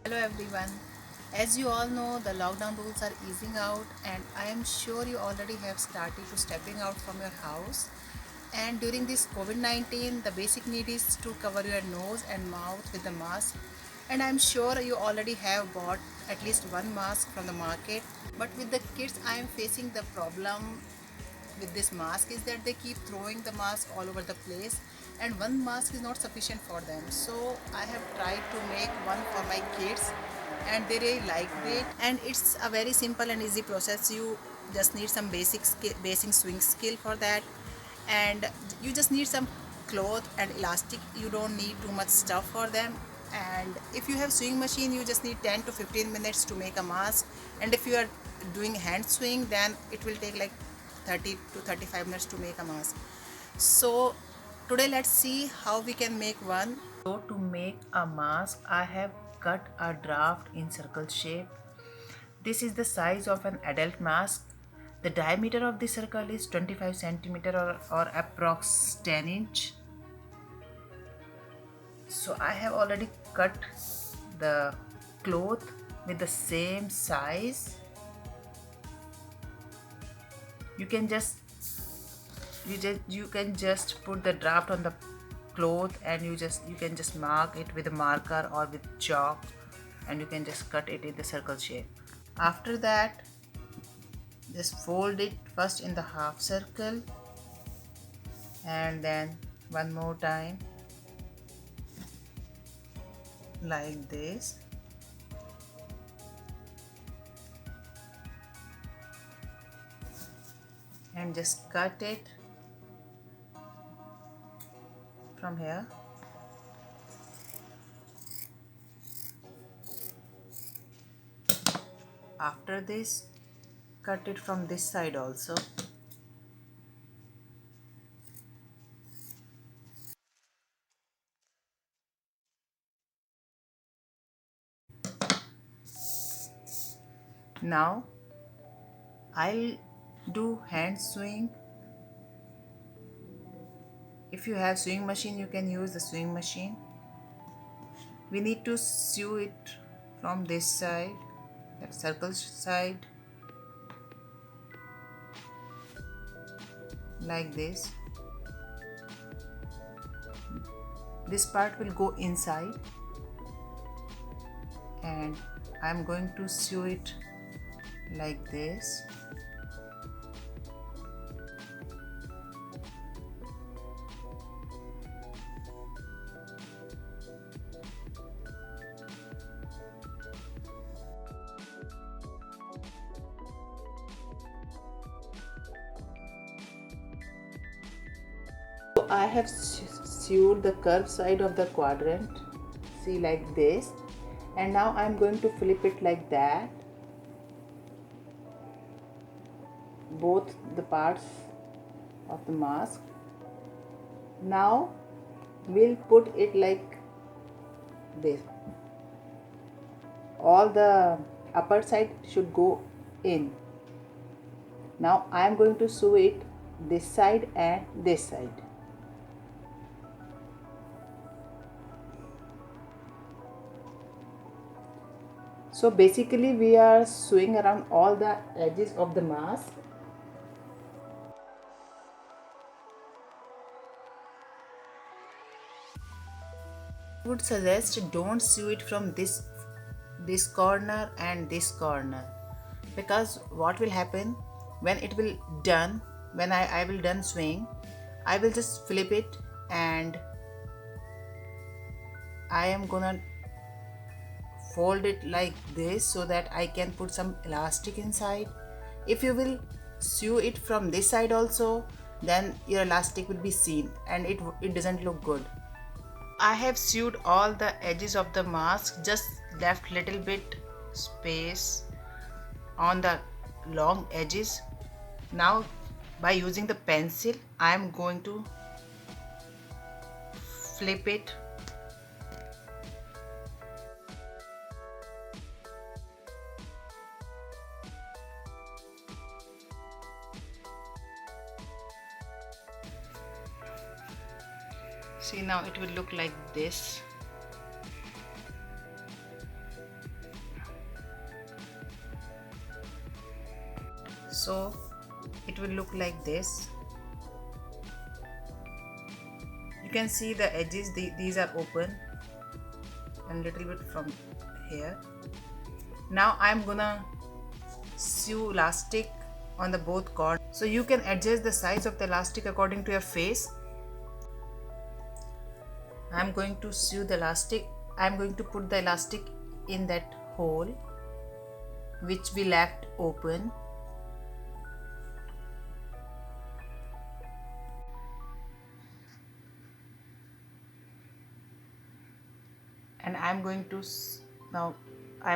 Hello everyone. As you all know, the lockdown rules are easing out, and I am sure you already have started to stepping out from your house. And during this COVID-19, the basic need is to cover your nose and mouth with the mask. And I'm sure you already have bought at least one mask from the market. But with the kids, I am facing the problem with this mask is that they keep throwing the mask all over the place, and one mask is not sufficient for them. So I have tried to make one for my kids, and they really liked it. And it's a very simple and easy process. You just need some basic swing skill for that, and you just need some cloth and elastic. You don't need too much stuff for them. And if you have sewing machine, you just need 10 to 15 minutes to make a mask. And if you are doing hand sewing, then it will take like 30 to 35 minutes to make a mask. So today let's see how we can make one. So to make a mask, I have cut a draft in circle shape. This is the size of an adult mask. The diameter of the circle is 25 centimeter or approx 10 inch. So I have already cut the cloth with the same size. You can just you can just put the draft on the cloth, and you can just mark it with a marker or with chalk, and you can just cut it in the circle shape. After that, just fold it first in the half circle and then one more time like this. And just cut it from here. After this, cut it from this side also. Now I'll do hand sewing. If you have sewing machine, you can use the sewing machine. We need to sew it from this side, that circle side, like this. This part will go inside, and I'm going to sew it like this. So I have sewed the curved side of the quadrant, see, like this, and now I'm going to flip it like that, both the parts of the mask. Now we'll put it like this. All the upper side should go in. Now I am going to sew it this side and this side. So basically we are sewing around all the edges of the mask. I would suggest don't sew it from this corner and this corner, because what will happen when it will done, when I will done sewing, I will just flip it, and I am gonna fold it like this so that I can put some elastic inside. If you will sew it from this side also, then your elastic will be seen and it doesn't look good. I have sewed all the edges of the mask, just left little bit space on the long edges. Now by using the pencil, I am going to flip it. See, now it will look like this. So it will look like this. You can see the edges, these are open and little bit from here. Now I'm gonna sew elastic on the both corners, so you can adjust the size of the elastic according to your face. I'm going to sew the elastic. I'm going to put the elastic in that hole which we left open. And now I'm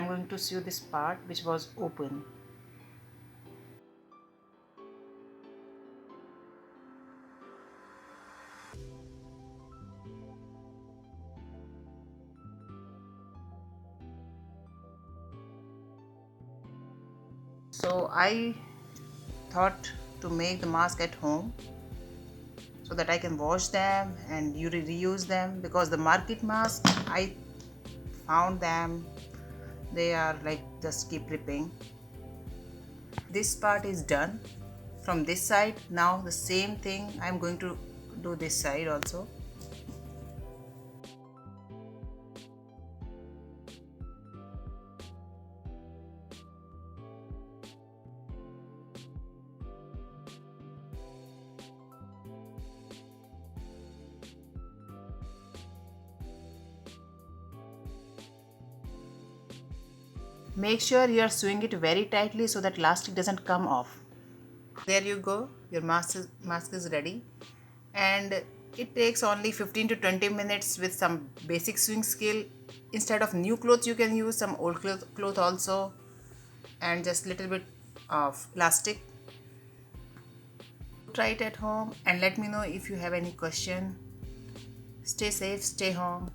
going to sew this part which was open. So I thought to make the mask at home so that I can wash them and reuse them, because the market mask I found them, they are like just keep ripping. This part is done from this side. Now the same thing I'm going to do this side also. Make sure you are sewing it very tightly so that elastic doesn't come off. There you go, your mask is ready, and it takes only 15 to 20 minutes with some basic sewing skill. Instead of new clothes you can use some old cloth also, and just little bit of elastic. Try it at home and let me know if you have any question. Stay safe, stay home.